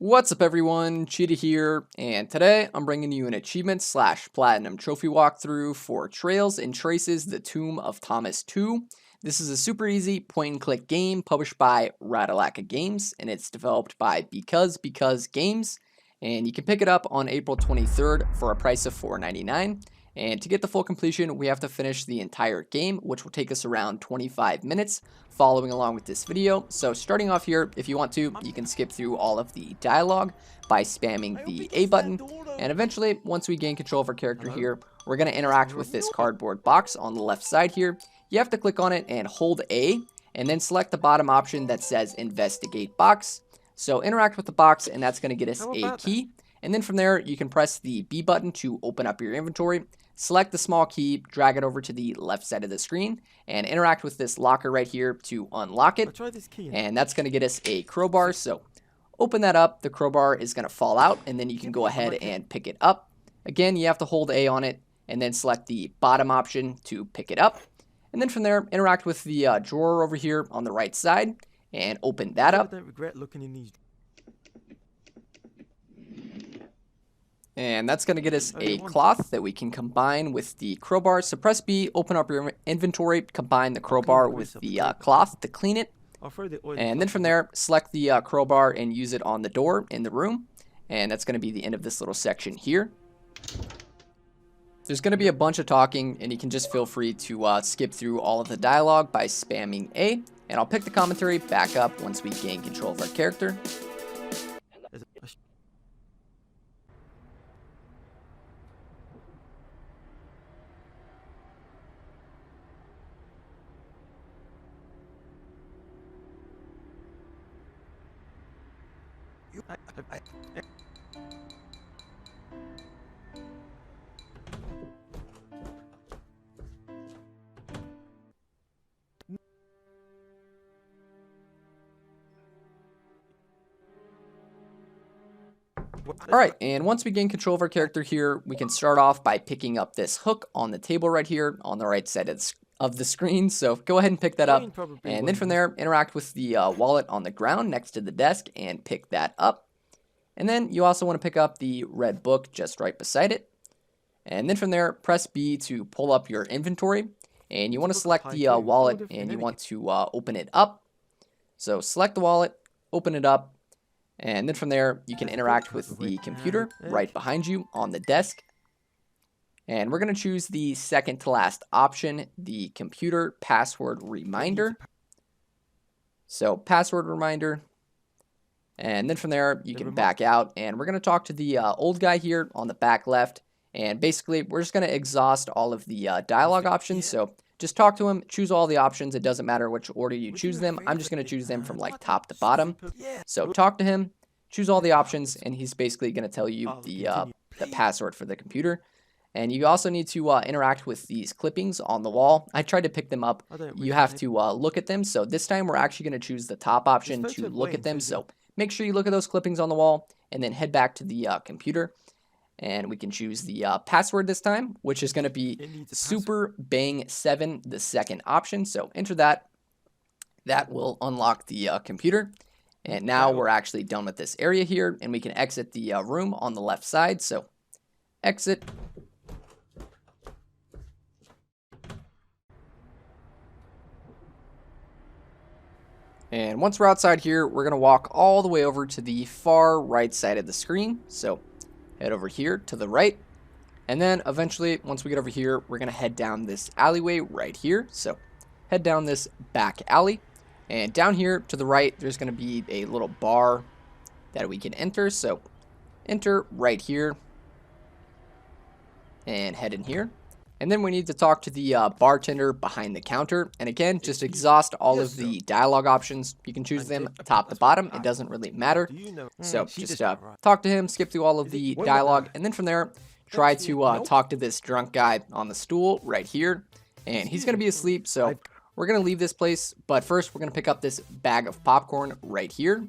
What's up everyone, Cheetah here, and today I'm bringing you an achievement / platinum trophy walkthrough for Trails and Traces the Tomb of Thomas Tew. This is a super easy point and click game published by Ratalaika Games, and it's developed by Because Games, and you can pick it up on April 23rd for a price of $4.99. And to get the full completion, we have to finish the entire game, which will take us around 25 minutes following along with this video. So starting off here, if you want to, you can skip through all of the dialogue by spamming the A button. And eventually, once we gain control of our character here, we're going to interact with this cardboard box on the left side here. You have to click on it and hold A, and then select the bottom option that says Investigate Box. So interact with the box, and that's going to get us a key. And then from there, you can press the B button to open up your inventory. Select the small key, drag it over to the left side of the screen, and interact with this locker right here to unlock it. And that's going to get us a crowbar. So open that up, the crowbar is going to fall out, and then you can go ahead and pick it up. Again, you have to hold A on it, and then select the bottom option to pick it up. And then from there, interact with the drawer over here on the right side, and open that up. I don't regret looking in these. And that's going to get us a cloth that we can combine with the crowbar. So press B, open up your inventory, combine the crowbar with the cloth to clean it. And then from there, select the crowbar and use it on the door in the room. And that's going to be the end of this little section here. There's going to be a bunch of talking, and you can just feel free to skip through all of the dialogue by spamming A. And I'll pick the commentary back up once we gain control of our character. Alright, and once we gain control of our character here, we can start off by picking up this hook on the table right here on the right side of the screen. So go ahead and pick that up, and then from there, interact with the wallet on the ground next to the desk and pick that up. And then you also want to pick up the red book just right beside it. And then from there, press B to pull up your inventory, and you want to select the wallet and you want to open it up. So select the wallet, open it up. And then from there, you can interact with the computer right behind you on the desk. And we're going to choose the second to last option, the computer password reminder. So password reminder. And then from there, you can back out. And we're going to talk to the old guy here on the back left. And basically, we're just going to exhaust all of the dialogue options. So just talk to him, choose all the options. It doesn't matter which order you choose them. I'm just going to choose them from like top to bottom. So talk to him, choose all the options, and he's basically going to tell you the password for the computer. And you also need to interact with these clippings on the wall. I tried to pick them up. You have to look at them. So this time we're actually going to choose the top option to look at them. So make sure you look at those clippings on the wall and then head back to the computer. And we can choose the password this time, which is going to be Super Bang 7, the second option. So enter that. That will unlock the computer. And now we're actually done with this area here, and we can exit the room on the left side. So exit. And once we're outside here, we're going to walk all the way over to the far right side of the screen. So head over here to the right, and then eventually once we get over here, we're going to head down this alleyway right here. So head down this back alley, and down here to the right there's going to be a little bar that we can enter. So enter right here and head in here, and then we need to talk to the bartender behind the counter. And again, just exhaust all of the dialogue options. You can choose them top to bottom, it doesn't really matter. So just talk to him, skip through all of the dialogue, and then from there try to talk to this drunk guy on the stool right here. And he's going to be asleep, so we're going to leave this place, but first we're going to pick up this bag of popcorn right here.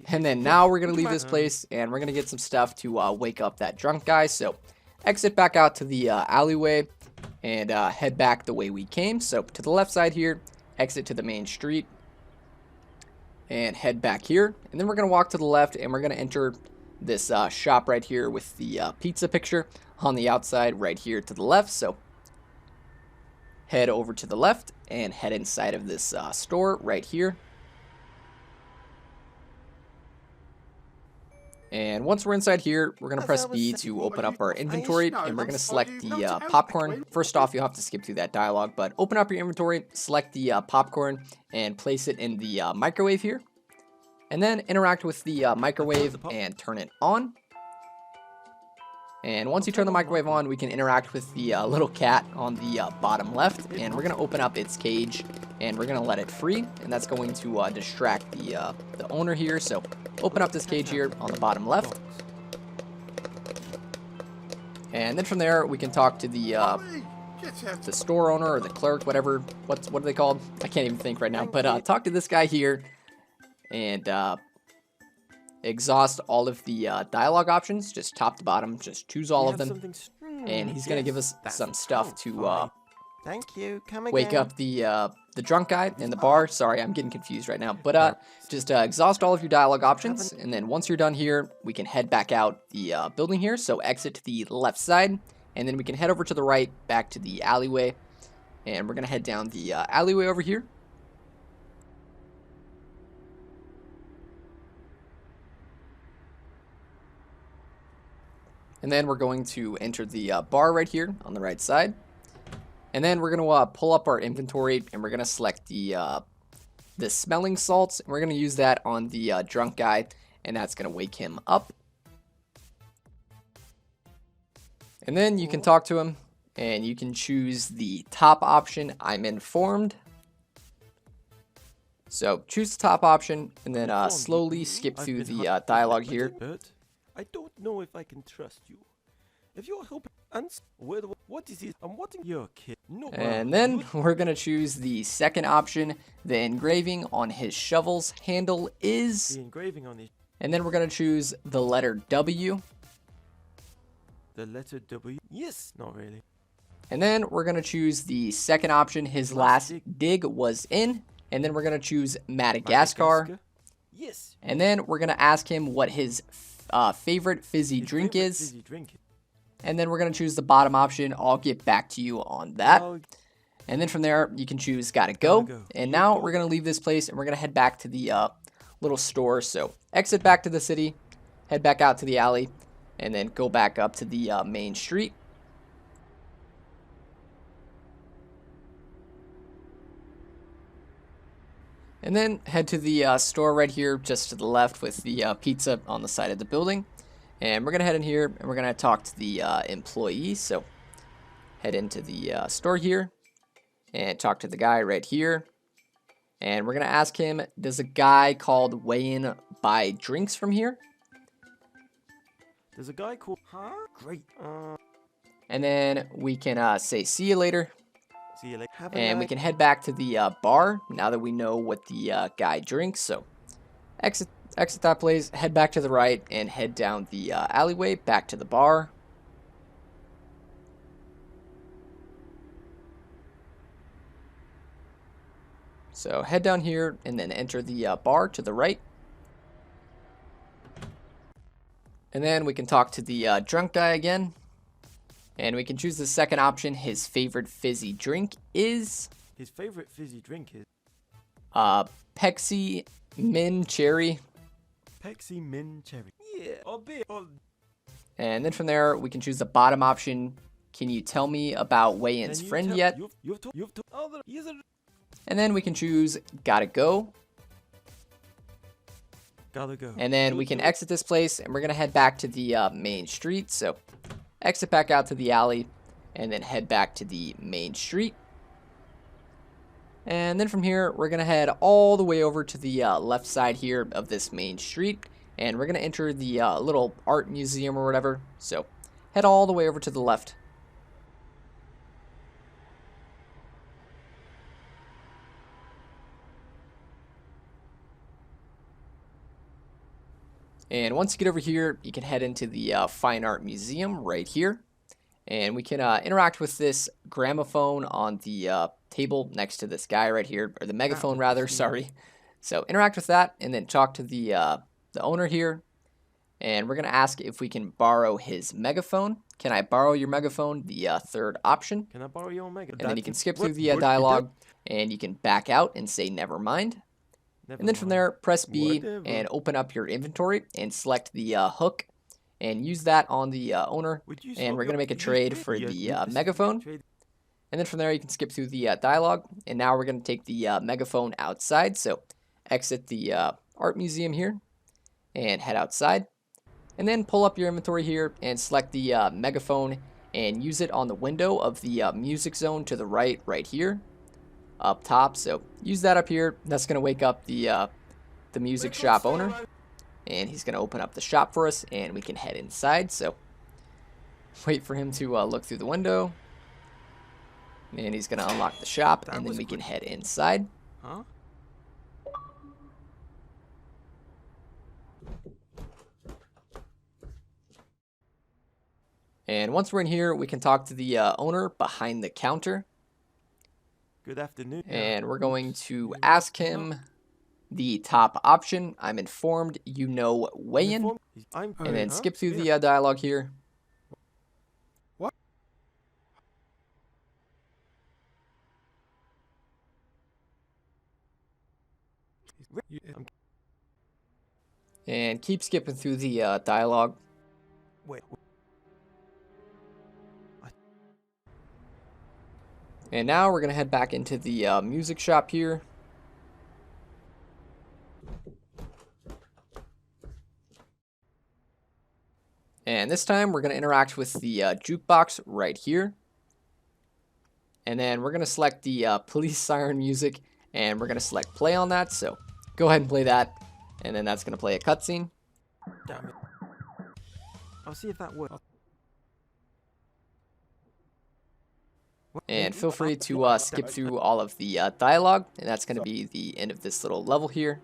And then now we're going to leave this place, and we're going to get some stuff to wake up that drunk guy. So exit back out to the alleyway and head back the way we came. So to the left side here, exit to the main street. and head back here. And then we're going to walk to the left and we're going to enter this shop right here with the pizza picture on the outside right here to the left. So head over to the left and head inside of this store right here. And once we're inside here, we're going to press B to open up our inventory, and we're going to select the popcorn. First off, you'll have to skip through that dialogue, but open up your inventory, select the popcorn, and place it in the microwave here. And then interact with the microwave and turn it on. And once you turn the microwave on, we can interact with the little cat on the bottom left, and we're going to open up its cage, and we're going to let it free, and that's going to distract the owner here. So open up this cage here on the bottom left, and then from there we can talk to the store owner or the clerk, whatever. What are they called? I can't even think right now. But talk to this guy here, and exhaust all of the dialogue options, just top to bottom, just choose all of them, and he's gonna give us some stuff to thank you. Wake up the drunk guy in the bar. Sorry, I'm getting confused right now, but just exhaust all of your dialogue options, and then once you're done here, we can head back out the building here. So exit to the left side, and then we can head over to the right back to the alleyway, and we're gonna head down the alleyway over here. And then we're going to enter the bar right here on the right side. And then we're going to pull up our inventory, and we're going to select the smelling salts. And we're going to use that on the drunk guy, and that's going to wake him up. And then you can talk to him, and you can choose the top option, I'm informed. So choose the top option, and then slowly skip through the dialogue here. I don't know if I can trust you. If you're helping, what is it? I'm wanting your kid. No. And then we're gonna choose the second option. The engraving on his shovel's handle is. The engraving on it. And then we're gonna choose the letter W. The letter W? Yes. Not really. And then we're gonna choose the second option. His last dig was in. And then we're gonna choose Madagascar. Yes. And then we're gonna ask him what his favorite fizzy drink is. And then we're going to choose the bottom option. I'll get back to you on that. And then from there, you can choose gotta go. And now we're going to leave this place, and we're going to head back to the little store. So exit back to the city, head back out to the alley, and then go back up to the main street. And then head to the store right here, just to the left with the pizza on the side of the building. And we're going to head in here, and we're going to talk to the employee. So head into the store here and talk to the guy right here. And we're going to ask him, does a guy called Weigh-In buy drinks from here? There's a guy called... Huh? Great. And then we can say, see you later. See you later. And we can head back to the bar now that we know what the guy drinks. So exit that place, head back to the right, and head down the alleyway back to the bar. So head down here and then enter the bar to the right. And then we can talk to the drunk guy again. And we can choose the second option. His favorite fizzy drink is... His favorite fizzy drink is... Pepsi Min Cherry. Pepsi Min Cherry. Yeah. And then from there, we can choose the bottom option. Can you tell me about Weigh-In's friend yet? And then we can choose gotta go. Gotta go. And then we can exit this place, and we're going to head back to the main street. So exit back out to the alley, and then head back to the main street. And then from here, we're going to head all the way over to the left side here of this main street. And we're going to enter the little art museum or whatever. So head all the way over to the left. And once you get over here, you can head into the Fine Art Museum right here. And we can interact with this gramophone on the table next to this guy right here, or the megaphone rather, sorry. So interact with that and then talk to the owner here. And we're going to ask if we can borrow his megaphone. Can I borrow your megaphone? The third option. Can I borrow your megaphone? And then you can skip through the dialogue and you can back out and say never mind. And then from there, press B and open up your inventory and select the hook and use that on the owner. And we're going to make a trade for the megaphone. And then from there, you can skip through the dialogue. And now we're going to take the megaphone outside. So exit the art museum here and head outside. And then pull up your inventory here and select the megaphone and use it on the window of the music zone to the right here up top. So use that up here. That's going to wake up the music shop owner, and he's going to open up the shop for us and we can head inside. So wait for him to look through the window, and he's going to unlock the shop, and then we can head inside. Huh? And once we're in here, we can talk to the owner behind the counter. Good afternoon. And we're going to ask him the top option. I'm informed you know weigh-in. And then skip through the dialogue here. What? And keep skipping through the dialogue. Wait. And now we're going to head back into the music shop here. And this time we're going to interact with the jukebox right here. And then we're going to select the police siren music, and we're going to select play on that. So go ahead and play that. And then that's going to play a cutscene. Damn it. I'll see if that works. And feel free to skip through all of the dialogue, and that's going to be the end of this little level here.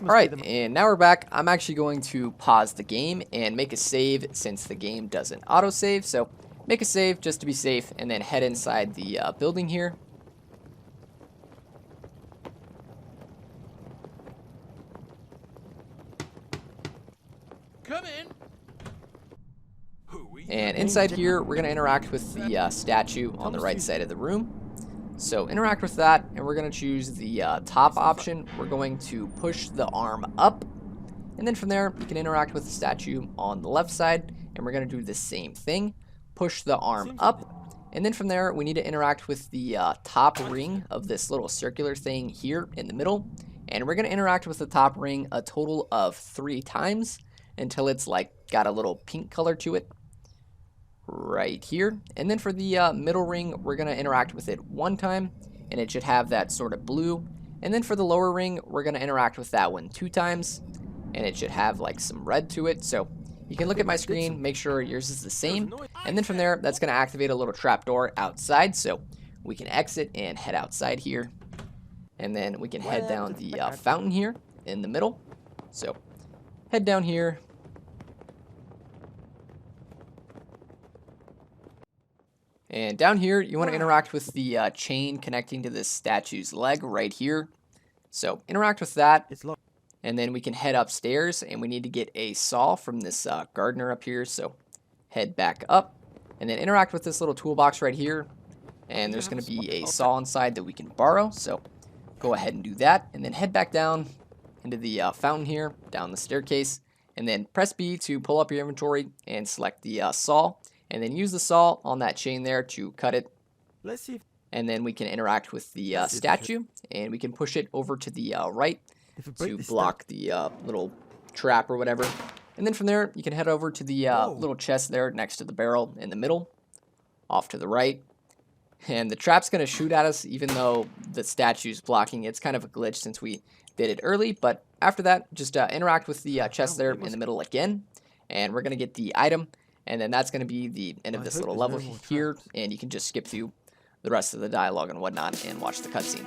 Alright, and now we're back. I'm actually going to pause the game and make a save since the game doesn't autosave. So make a save just to be safe, and then head inside the building here. Come in. And inside here, we're going to interact with the statue on the right side of the room. So interact with that, and we're going to choose the top option. We're going to push the arm up, and then from there, you can interact with the statue on the left side, and we're going to do the same thing. Push the arm up, and then from there, we need to interact with the top ring of this little circular thing here in the middle, and we're going to interact with the top ring a total of 3 times until it's like got a little pink color to it. Right here. And then for the middle ring, we're going to interact with it 1 time, and it should have that sort of blue. And then for the lower ring, we're going to interact with that one 2 times, and it should have like some red to it. So you can look at my screen, make sure yours is the same, and then from there, that's going to activate a little trapdoor outside, so we can exit and head outside here. And then we can head down the fountain here in the middle. So head down here. And down here, you want to interact with the chain connecting to this statue's leg right here. So interact with that, and then we can head upstairs, and we need to get a saw from this gardener up here. So head back up, and then interact with this little toolbox right here. And there's going to be a saw inside that we can borrow. So go ahead and do that, and then head back down into the fountain here, down the staircase, and then press B to pull up your inventory and select the saw. And then use the saw on that chain there to cut it Let's see And then we can interact with the statue, and we can push it over to the right to block the little trap or whatever. And then from there, you can head over to the little chest there next to the barrel in the middle, off to the right. And the trap's going to shoot at us even though the statue's blocking. It's kind of a glitch since we did it early, but after that, just interact with the chest there in the middle again, and we're going to get the item, and then that's going to be the end of this little level here, and you can just skip through the rest of the dialogue and whatnot and watch the cutscene.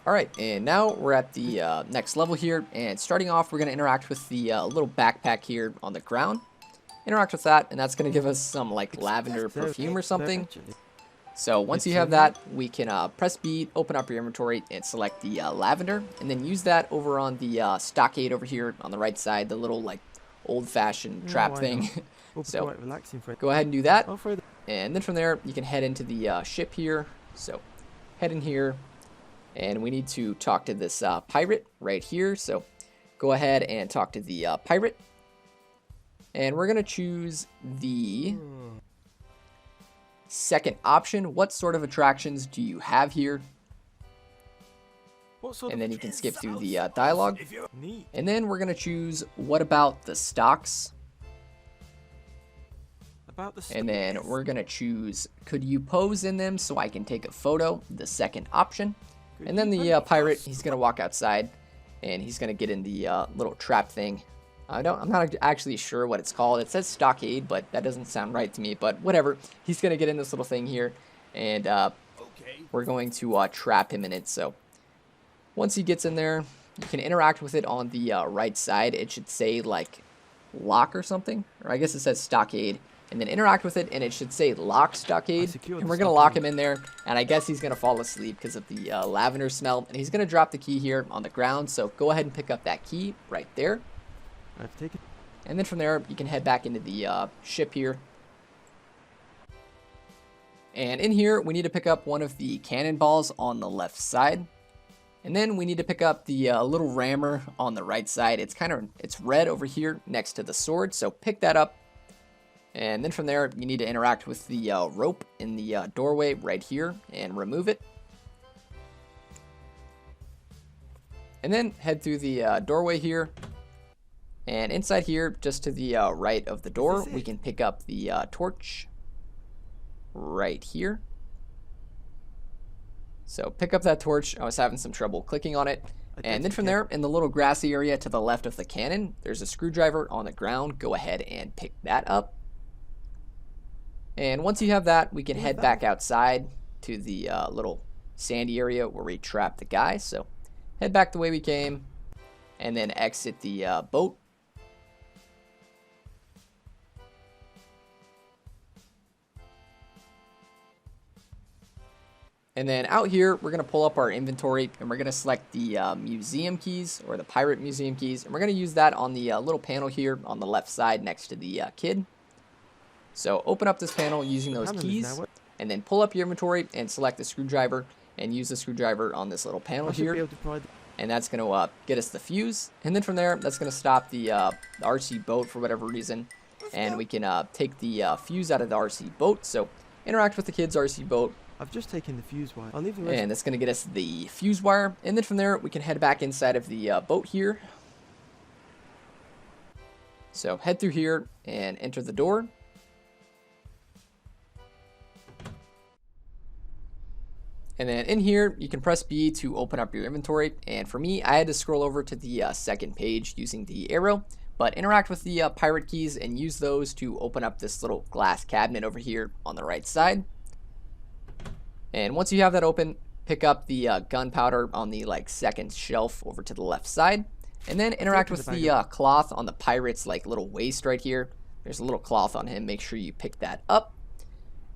Alright, and now we're at the next level here, and starting off, we're going to interact with the little backpack here on the ground. Interact with that, and that's going to give us some like lavender perfume or something. So once you have that, we can press B, open up your inventory, and select the lavender, and then use that over on the stockade over here on the right side, the little like old-fashioned trap thing. So go ahead and do that, and then from there, you can head into the ship here. So head in here. And we need to talk to this pirate right here. So go ahead and talk to the pirate. And we're going to choose the second option. What sort of attractions do you have here? And then you can skip through the dialogue. And then we're going to choose what about the stocks? And then we're going to choose could you pose in them so I can take a photo? The second option. And then the pirate, he's going to walk outside, and he's going to get in the little trap thing. I'm not actually sure what it's called. It says stockade, but that doesn't sound right to me. But whatever. He's going to get in this little thing here, and we're going to trap him in it. So once he gets in there, you can interact with it on the right side. It should say, like, lock or something. Or I guess it says stockade. And then interact with it, and it should say lock stockade, and we're going to lock him in there, and I guess he's going to fall asleep because of the lavender smell, and he's going to drop the key here on the ground, so go ahead and pick up that key right there. And then from there, you can head back into the ship here. And in here, we need to pick up one of the cannonballs on the left side. And then we need to pick up the little rammer on the right side. It's red over here next to the sword, so pick that up. And then from there, you need to interact with the rope in the doorway right here and remove it. And then head through the doorway here. And inside here, just to the right of the door, we can pick up the torch right here. So pick up that torch. I was having some trouble clicking on it. And then from there, in the little grassy area to the left of the cannon, there's a screwdriver on the ground. Go ahead and pick that up. And once you have that, we can head back outside to the little sandy area where we trapped the guy. So head back the way we came and then exit the boat. And then out here, we're going to pull up our inventory and we're going to select the museum keys or the pirate museum keys. And we're going to use that on the little panel here on the left side next to the kid. So open up this panel using those keys, and then pull up your inventory and select the screwdriver and use the screwdriver on this little panel here. And that's going to get us the fuse. And then from there, that's going to stop the RC boat for whatever reason. And we can take the fuse out of the RC boat. So interact with the kid's RC boat. I've just taken the fuse wire. And that's going to get us the fuse wire. And then from there, we can head back inside of the boat here. So head through here and enter the door. And then in here, you can press B to open up your inventory. And for me, I had to scroll over to the second page using the arrow. But interact with the pirate keys and use those to open up this little glass cabinet over here on the right side. And once you have that open, pick up the gunpowder on the second shelf over to the left side. And then interact with the cloth on the pirate's little waist right here. There's a little cloth on him. Make sure you pick that up.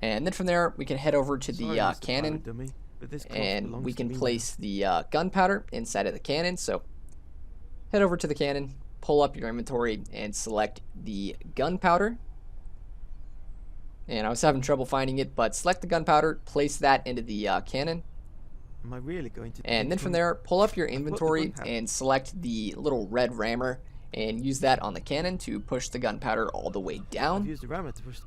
And then from there, we can head over to the cannon. And we can place the gunpowder inside of the cannon. So head over to the cannon, pull up your inventory and select the gunpowder. And I was having trouble finding it, but select the gunpowder, place that into the cannon. Am I really going to? And then from there, pull up your inventory and select the little red rammer and use that on the cannon to push the gunpowder all the way down. I've used the rammer to push.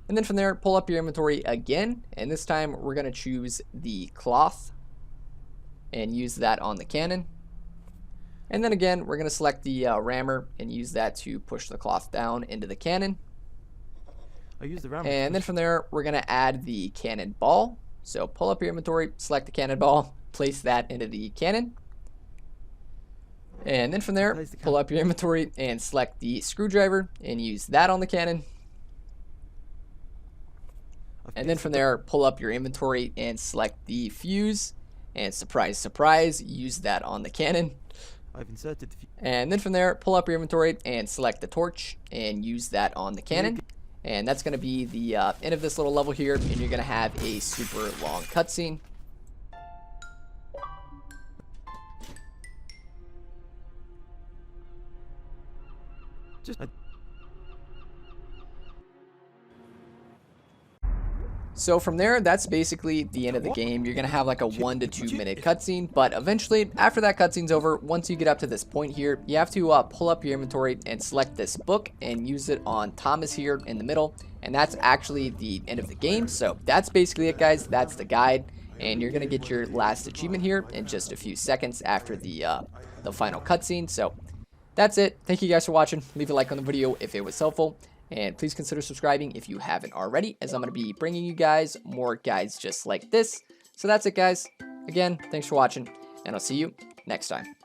And then from there, pull up your inventory again, and this time we're going to choose the cloth and use that on the cannon. And then again, we're going to select the rammer and use that to push the cloth down into the cannon. I use the rammer. And then from there, we're going to add the cannon ball. So pull up your inventory, select the cannon ball, place that into the cannon. And then from there, pull up your inventory and select the screwdriver and use that on the cannon. And then from there, pull up your inventory and select the fuse. And surprise, surprise, use that on the cannon. I've inserted the fuse. And then from there, pull up your inventory and select the torch and use that on the cannon. And that's going to be the end of this little level here, and you're going to have a super long cutscene. So from there, that's basically the end of the game. You're going to have like a 1 to 2 minute cutscene, but eventually, after that cutscene's over, once you get up to this point here, you have to pull up your inventory and select this book and use it on Thomas here in the middle, and that's actually the end of the game. So that's basically it, guys. That's the guide, and you're going to get your last achievement here in just a few seconds after the final cutscene. So that's it. Thank you guys for watching. Leave a like on the video if it was helpful. And please consider subscribing if you haven't already, as I'm going to be bringing you guys more guides just like this. So that's it, guys. Again, thanks for watching, and I'll see you next time.